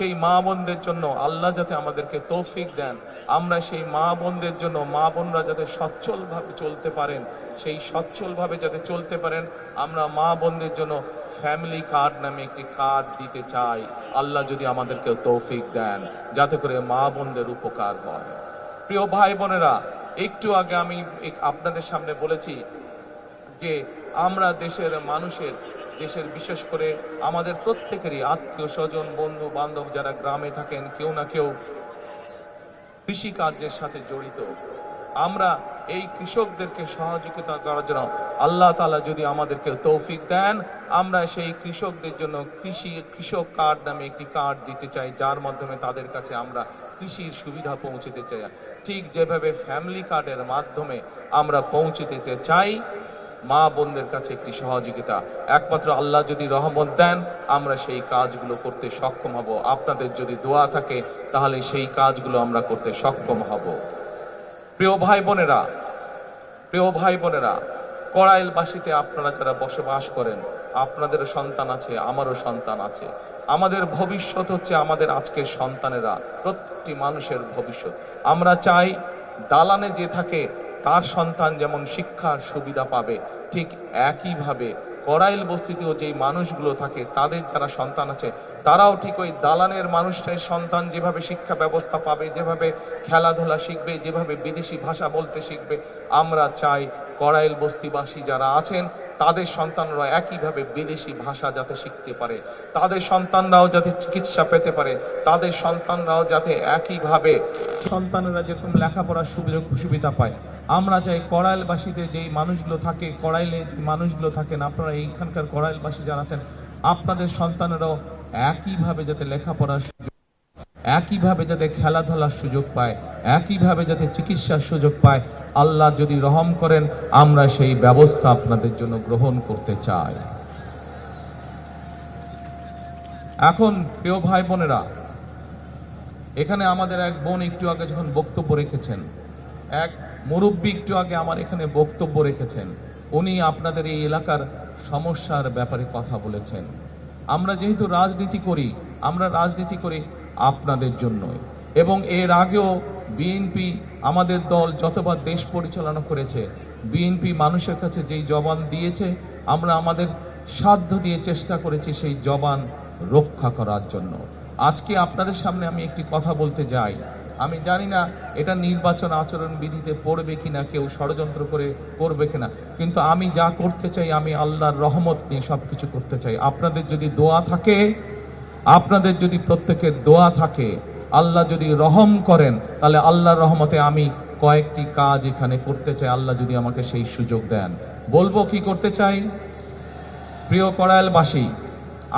সেই মা বোনদের জন্য আল্লাহ যাতে আমাদেরকে তৌফিক দেন, আমরা সেই মা বোনদের জন্য, মা বোনরা যাতে সচ্ছলভাবে চলতে পারেন, সেই সচ্ছলভাবে যাতে চলতে পারেন, আমরা মা বোনদের জন্য ফ্যামিলি কার্ড নামে একটি কার্ড দিতে চাই। আল্লাহ যদি আমাদেরকে তৌফিক দেন, যাতে করে মা বোনদের উপকার হয়। প্রিয় ভাই বোনেরা, একটু আগে আমি আপনাদের সামনে বলেছি যে আমরা দেশের বিশেষ করে আমাদের প্রত্যেকেরই আত্মীয় স্বজন, বন্ধু বান্ধব যারা গ্রামে থাকেন, কেউ না কেউ কৃষি কার্যের সাথে জড়িত। আমরা এই কৃষকদেরকে সহযোগিতা করার জন্য আল্লাহ তাআলা যদি আমাদেরকে তৌফিক দেন, আমরা সেই কৃষকদের জন্য কৃষক কার্ড নামে একটি কার্ড দিতে চাই, যার মাধ্যমে তাদের কাছে আমরা কৃষির সুবিধা পৌঁছতে চাই। ঠিক যেভাবে ফ্যামিলি কার্ডের মাধ্যমে আমরা পৌঁছে দিতে চাই মা বোনদের কাছে একটি সহযোগিতা, একমাত্র আল্লাহ যদি রহমত দেন আমরা সেই কাজগুলো করতে সক্ষম হব। আপনাদের যদি দোয়া থাকে তাহলে সেই কাজগুলো আমরা করতে সক্ষম হব। প্রিয় ভাই বোনেরা, কড়াইলবাসীতে আপনারা যারা বসবাস করেন, আপনাদেরও সন্তান আছে, আমারও সন্তান আছে। আমাদের ভবিষ্যৎ হচ্ছে আমাদের আজকের সন্তানেরা, প্রত্যেকটি মানুষের ভবিষ্যৎ। আমরা চাই দালানে যে থাকে তার সন্তান যেমন শিক্ষার সুবিধা পাবে, ঠিক একইভাবে কড়াইল বস্তিতেও যেই মানুষগুলো থাকে তাদের যারা সন্তান আছে তারাও ঠিক ওই দালানের মানুষের সন্তান যেভাবে শিক্ষা ব্যবস্থা পাবে, যেভাবে খেলাধুলা শিখবে, যেভাবে বিদেশি ভাষা বলতে শিখবে, আমরা চাই কড়াইল বস্তিবাসী যারা আছেন তাদের সন্তানরা একইভাবে বিদেশি ভাষা যাতে শিখতে পারে, তাদের সন্তানরাও যাতে চিকিৎসা পেতে পারে, তাদের সন্তানরাও যাতে একইভাবে সন্তানেরা যেরকম লেখাপড়ার সুযোগ সুবিধা পায়। আমরা চাই কড়াইলবাসীতে যেই মানুষগুলো থাকে, কড়াইলে যে মানুষগুলো থাকেন, আপনারা এইখানকার কড়াইলবাসী যারা আছেন, আপনাদের সন্তানেরাও একইভাবে যাতে লেখাপড়ার সুযোগ, একইভাবে যাতে খেলাধুলার সুযোগ পায়, একইভাবে যাতে চিকিৎসার সুযোগ পায়, আল্লাহ যদি রহম করেন আমরা সেই ব্যবস্থা আপনাদের জন্য গ্রহণ করতে চাই। এখন প্রিয় ভাই বোনেরা, এখানে আমাদের এক বোন একটু আগে যখন বক্তব্য রেখেছেন, এক মুরব্বী একটু আগে আমার এখানে বক্তব্য রেখেছেন, উনি আপনাদের এই এলাকার সমস্যার ব্যাপারে কথা বলেছেন। আমরা যেহেতু রাজনীতি করি, আমরা রাজনীতি করি আপনাদের জন্যই, এবং এর আগেও বিএনপি আমাদের দল যতবার দেশ পরিচালনা করেছে, বিএনপি মানুষের কাছে যেই জবান দিয়েছে আমরা আমাদের সাধ্য দিয়ে চেষ্টা করেছি সেই জবান রক্ষা করার জন্য। আজকে আপনাদের সামনে আমি একটি কথা বলতে যাই, আমি জানি না এটা নির্বাচন আচরণ বিধিতে পড়বে কিনা, কেউ ষড়যন্ত্র করে করবে কিনা, কিন্তু আমি যা করতে চাই আমি আল্লাহর রহমত নিয়ে সবকিছু করতে চাই। আপনাদের যদি দোয়া থাকে, আপনাদের যদি প্রত্যেকের দোয়া থাকে, আল্লাহ যদি রহম করেন, তাহলে আল্লাহর রহমতে আমি কয়েকটি কাজ এখানে করতে চাই, আল্লাহ যদি আমাকে সেই সুযোগ দেন। বলবো কি করতে চাই? প্রিয় কড়াইলবাসী,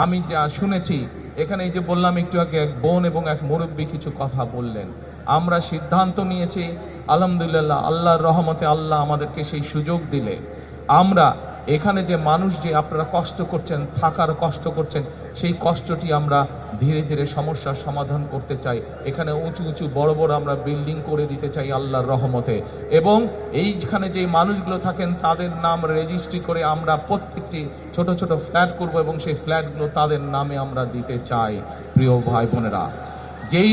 আমি যা শুনেছি এখানে, এই যে বললাম একটু আগে এক বোন এবং এক মুরব্বী কিছু কথা বললেন, আমরা সিদ্ধান্ত নিয়েছি আলহামদুলিল্লাহ, আল্লাহর রহমতে আল্লাহ আমাদেরকে সেই সুযোগ দিলে আমরা এখানে যে মানুষ যে আপনারা কষ্ট করছেন, থাকার কষ্ট করছেন, সেই কষ্টটি আমরা ধীরে ধীরে সমস্যার সমাধান করতে চাই। এখানে উঁচু উঁচু বড় বড় আমরা বিল্ডিং করে দিতে চাই আল্লাহর রহমতে, এবং এইখানে যে মানুষগুলো থাকেন তাদের নাম রেজিস্ট্রি করে আমরা প্রত্যেকটি ছোট ছোট ফ্ল্যাট করব এবং সেই ফ্ল্যাটগুলো তাদের নামে আমরা দিতে চাই। প্রিয় ভাই বোনেরা, যেই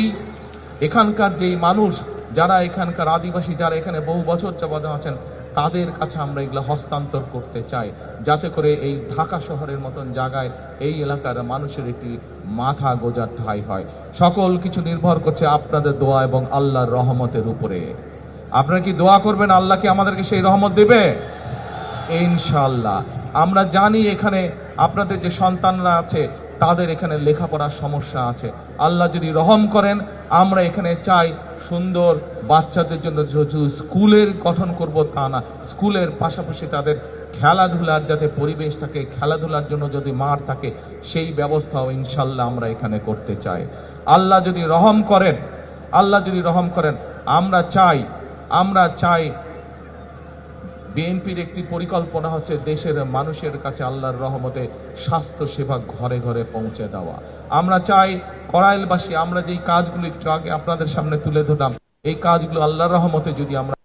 এখানকার যেই মানুষ যারা এখানকার আদিবাসী, যারা এখানে বহু বছর যাবত আছেন, তাদের কাছে আমরা এগুলো হস্তান্তর করতে চাই, যাতে করে এই ঢাকা শহরের মতন জায়গায় এই এলাকার মানুষের একটি মাথা গোজার ঠাঁই হয়। সকল কিছু নির্ভর করছে আপনাদের দোয়া এবং আল্লাহর রহমতের উপরে। আপনারা কি দোয়া করবেন আল্লাহ কি আমাদেরকে সেই রহমত দেবে? ইনশাআল্লাহ। আমরা জানি এখানে আপনাদের যে সন্তানরা আছে তাদের এখানে লেখাপড়ার সমস্যা আছে, আল্লাহ যদি রহম করেন আমরা এখানে চাই সুন্দর বাচ্চাদের জন্য স্কুলের গঠন করব তা না, স্কুলের পাশাপাশি তাদের খেলাধুলার যাতে পরিবেশ থাকে, খেলাধুলার জন্য যদি মাঠ থাকে, সেই ব্যবস্থাও ইনশাল্লাহ আমরা এখানে করতে চাই। আল্লাহ যদি রহম করেন, আল্লাহ যদি রহম করেন, আমরা চাই বিএনপির একটি পরিকল্পনা হচ্ছে দেশের মানুষের কাছে আল্লাহর রহমতে স্বাস্থ্য সেবা ঘরে ঘরে পৌঁছে দেওয়া। আমরা চাই কড়াইলবাসী, আমরা যেই কাজগুলো একটু আগে আপনাদের সামনে তুলে ধরলাম, এই কাজগুলো আল্লাহর রহমতে যদি আমরা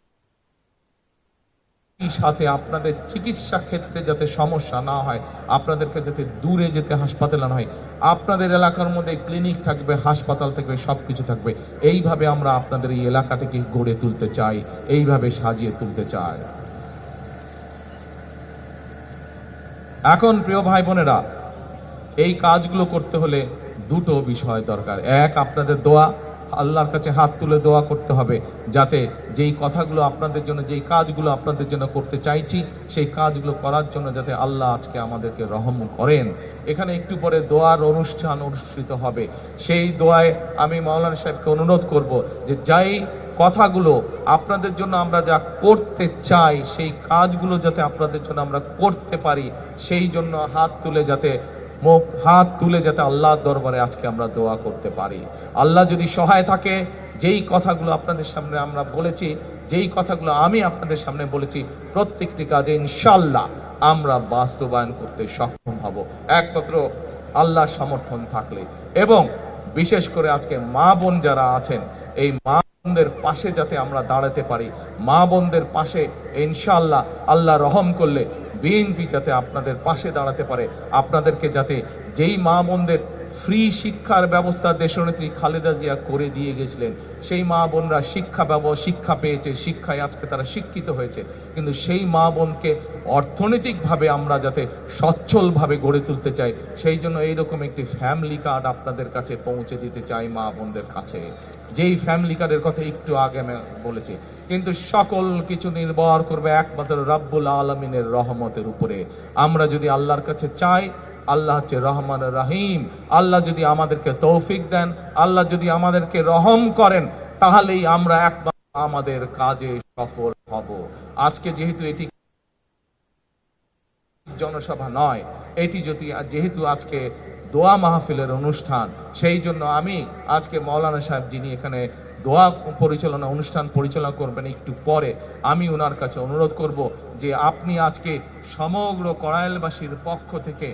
এই সাথে আপনাদের চিকিৎসা ক্ষেত্রে যাতে সমস্যা না হয়, আপনাদেরকে যাতে দূরে যেতে হাসপাতালে না হয়, আপনাদের এলাকার মধ্যে ক্লিনিক থাকবে, হাসপাতাল থাকবে, সবকিছু থাকবে। এইভাবে আমরা আপনাদের এই এলাকাটিকে গড়ে তুলতে চাই, এইভাবে সাজিয়ে তুলতে চাই। এখন প্রিয় ভাই বোনেরা, এই কাজগুলো করতে হলে দুটো বিষয় দরকার। এক, আপনাদের দোয়া, আল্লাহর কাছে হাত তুলে দোয়া করতে হবে যাতে যেই কথাগুলো আপনাদের জন্য, যেই কাজগুলো আপনাদের জন্য করতে চাইছি, সেই কাজগুলো করার জন্য যাতে আল্লাহ আজকে আমাদেরকে রহম করেন। এখানে একটু পরে দোয়ার অনুষ্ঠান অনুষ্ঠিত হবে। সেই দোয়ায় আমি মাওলানা সাহেবকে অনুরোধ করব যে যেই কথাগুলো আপনাদের জন্য আমরা যা করতে চাই, সেই কাজগুলো যাতে আপনাদের জন্য আমরা করতে পারি, সেই জন্য হাত তুলে যাতে আল্লাহর দরবারে আজকে আমরা দোয়া করতে পারি। আল্লাহ যদি সহায় থাকে, যেই কথাগুলো আপনাদের সামনে আমরা বলেছি, যেই কথাগুলো আমি আপনাদের সামনে বলেছি, প্রত্যেকটি কাজে ইনশাআল্লাহ আমরা বাস্তবায়ন করতে সক্ষম হব, একমাত্র আল্লাহর সমর্থন থাকলে। এবং বিশেষ করে আজকে মা বোন যারা আছেন, এই মা বোনদের পাশে যাতে আমরা দাঁড়াতে পারি, মা বোনদের পাশে ইনশাআল্লাহ আল্লাহ রহম করলে বিএনপি যাতে আপনাদের পাশে দাঁড়াতে পারে, আপনাদেরকে যাতে যেই মা বোনদের ফ্রি শিক্ষার ব্যবস্থা দেশনেত্রী খালেদা জিয়া করে দিয়ে গেছিলেন, সেই মা বোনরা শিক্ষা পেয়েছে, শিক্ষায় আজকে তারা শিক্ষিত হয়েছে, কিন্তু সেই মা বোনকে অর্থনৈতিকভাবে আমরা যাতে সচ্ছলভাবে গড়ে তুলতে চাই, সেই জন্য এইরকম একটি ফ্যামিলি কার্ড আপনাদের কাছে পৌঁছে দিতে চাই মা বোনদের কাছে। যেই ফ্যামিলি কার্ডের কথা একটু আগে আমি বলেছি, কিন্তু সকল কিছু নির্ভর করবে একমাত্র রাব্বুল আলামিনের রহমতের উপরে। আমরা যদি আল্লাহর কাছে চাই, আল্লাহ হচ্ছে রহমান রহিম। আল্লাহ যদি আমাদেরকে তৌফিক দেন, আল্লাহ যদি আমাদেরকে রহম করেন, তাহলেই আমরা একমাত্র আমাদের কাজে সফল হব। আজকে যেহেতু এটি জনসভা নয়, এটি যেহেতু আজকে দোয়া মাহফিলের অনুষ্ঠান, সেই জন্য আমি আজকে মাওলানা সাহেব যিনি এখানে দোয়া অনুষ্ঠান পরিচালনা করবেন একটু পরে, আমি ওনার কাছে অনুরোধ করব যে আপনি আজকে সমগ্র কড়াইলবাসীর পক্ষ থেকে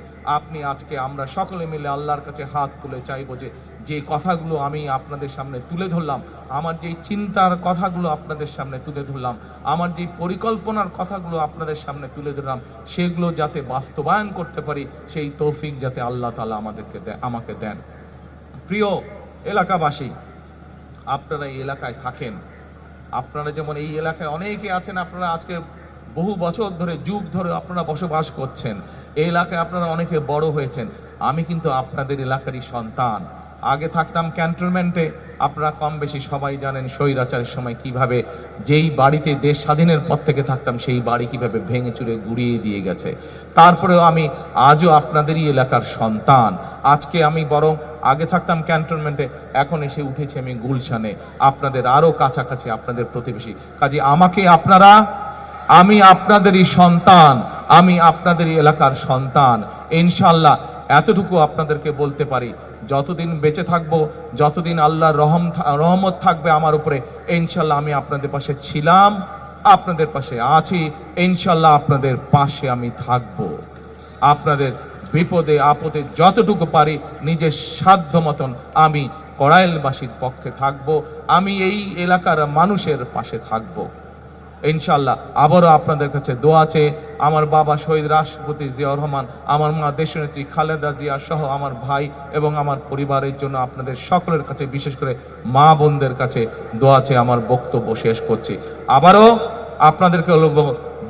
আমরা সকলে মিলে আল্লাহর কাছে হাত তুলে চাইবো যে কথাগুলো আমি আপনাদের সামনে তুলে ধরলাম, আমার যেই চিন্তার কথাগুলো আপনাদের সামনে তুলে ধরলাম, আমার যেই পরিকল্পনার কথাগুলো আপনাদের সামনে তুলে ধরলাম, সেগুলো যাতে বাস্তবায়ন করতে পারি, সেই তৌফিক যাতে আল্লাহ তাআলা আমাকে দেন। প্রিয় এলাকাবাসী, আপনারা এই এলাকায় থাকেন, আপনারা যেমন এই এলাকায় অনেকে আছেন, আপনারা আজকে বহু বছর ধরে, যুগ ধরে আপনারা বসবাস করছেন, এই এলাকায় আপনারা অনেকে বড় হয়েছেন। আমি কিন্তু আপনাদের এলাকারই সন্তান। আগে থাকতাম ক্যান্টনমেন্টে, আপনারা কম বেশি সবাই জানেন স্বৈরাচারের সময় কিভাবে যেই বাড়িতে দেশ স্বাধীনের পর থেকে থাকতাম, সেই বাড়ি কিভাবে ভেঙে চুরে গুড়িয়ে দিয়ে গেছে। তারপরেও আমি আজও আপনাদেরই এলাকার সন্তান। আজকে আমি বরং আগে থাকতাম ক্যান্টনমেন্টে, এখন এসে উঠেছি আমি গুলশানে, আপনাদের আরো কাছাকাছি, আপনাদের প্রতিবেশী। কাজে আমি আপনাদেরই সন্তান, আমি আপনাদেরই এলাকার সন্তান। ইনশাআল্লাহ এতটুকু আপনাদেরকে বলতে পারি, যতদিন বেঁচে থাকবো, যতদিন আল্লাহর রহমত থাকবে আমার উপরে, ইনশাআল্লাহ আমি আপনাদের পাশে ছিলাম, আপনাদের পাশে আছি, ইনশাআল্লাহ আপনাদের পাশে আমি থাকব। আপনাদের বিপদে আপদে যতটুকু পারি নিজের সাধ্য মতন আমি কড়াইলবাসীর পক্ষে থাকব, আমি এই এলাকার মানুষের পাশে থাকব। ইনশাআল্লাহ আবারও আপনাদের কাছে দোয়া চেয়ে, আমার বাবা শহীদ রাষ্ট্রপতি জিয়াউর রহমান, আমার মা দেশনেত্রী খালেদা জিয়া সহ আমার ভাই এবং আমার পরিবারের জন্য আপনাদের সকলের কাছে, বিশেষ করে মা বোনদের কাছে দোয়া চেয়ে আমার বক্তব্য শেষ করছি। আবারও আপনাদেরকে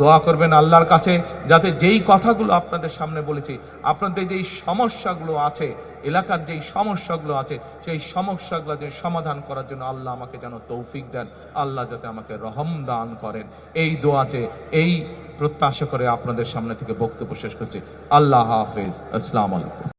দোয়া করবেন আল্লাহর কাছে, যাতে যেই কথাগুলো আপনাদের সামনে বলেছি, আপনাদের যেই সমস্যাগুলো আছে, এলাকার যেই সমস্যাগুলো আছে, সেই সমস্যাগুলো যে সমাধান করার জন্য আল্লাহ আমাকে যেন তৌফিক দেন, আল্লাহ যাতে আমাকে রহম দান করেন, এই দোয়াতে এই প্রত্যাশা করে আপনাদের সামনে থেকে বক্তব্য শেষ করছি। আল্লাহ হাফেজ। আসসালামু আলাইকুম।